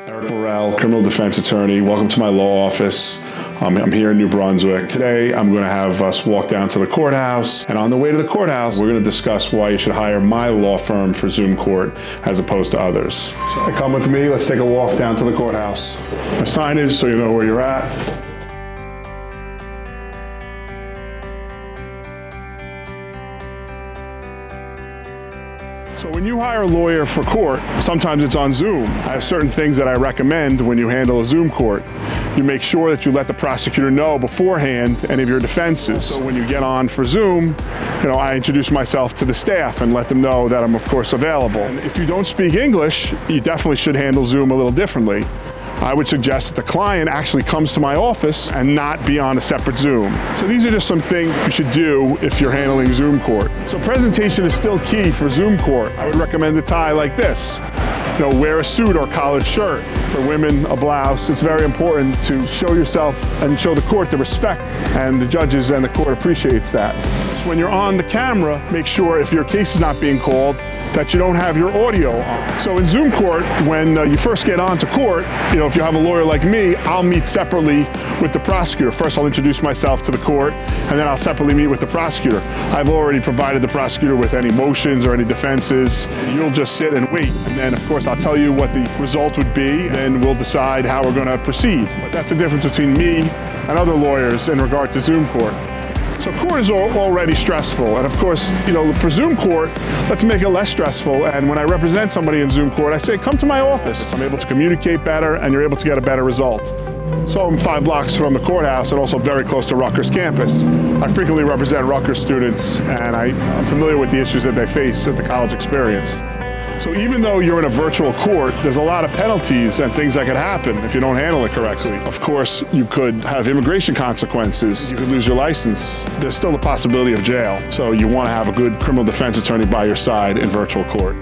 Criminal defense attorney. Welcome to my law office. I'm here in New Brunswick. Today, I'm going to have us walk down to the courthouse. And on the way to the courthouse, we're going to discuss why you should hire my law firm for Zoom court as opposed to others. So come with me. Let's take a walk down to the courthouse. My signage so you know where you're at. So when you hire a lawyer for court, sometimes it's on Zoom. I have certain things that I recommend when you handle a Zoom court. You make sure that you let the prosecutor know beforehand any of your defenses. So when you get on for Zoom, I introduce myself to the staff and let them know that I'm of course available. And if you don't speak English, you definitely should handle Zoom a little differently. I would suggest that the client actually comes to my office and not be on a separate Zoom. So these are just some things you should do if you're handling Zoom court. So presentation is still key for Zoom court. I would recommend a tie like this. Wear a suit or collared shirt. For women, a blouse. It's very important to show yourself and show the court the respect, and the judges and the court appreciates that. So when you're on the camera, make sure if your case is not being called, that you don't have your audio on. So in Zoom court, when you first get on to court, if you have a lawyer like me, I'll meet separately with the prosecutor. First, I'll introduce myself to the court, and then I'll separately meet with the prosecutor. I've already provided the prosecutor with any motions or any defenses. You'll just sit and wait. And then, of course, I'll tell you what the result would be, and we'll decide how we're going to proceed. But that's the difference between me and other lawyers in regard to Zoom court. So court is already stressful, and of course, for Zoom court, let's make it less stressful. And when I represent somebody in Zoom court, I say, come to my office. I'm able to communicate better, and you're able to get a better result. So I'm 5 blocks from the courthouse and also very close to Rutgers campus. I frequently represent Rutgers students, and I'm familiar with the issues that they face at the college experience. So even though you're in a virtual court, there's a lot of penalties and things that could happen if you don't handle it correctly. Of course, you could have immigration consequences. You could lose your license. There's still the possibility of jail. So you want to have a good criminal defense attorney by your side in virtual court.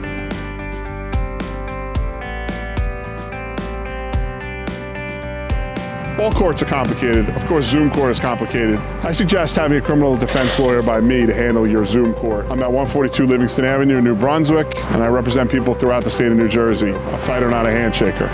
All courts are complicated. Of course, Zoom court is complicated. I suggest having a criminal defense lawyer by me to handle your Zoom court. I'm at 142 Livingston Avenue, New Brunswick, and I represent people throughout the state of New Jersey. A fighter, not a handshaker.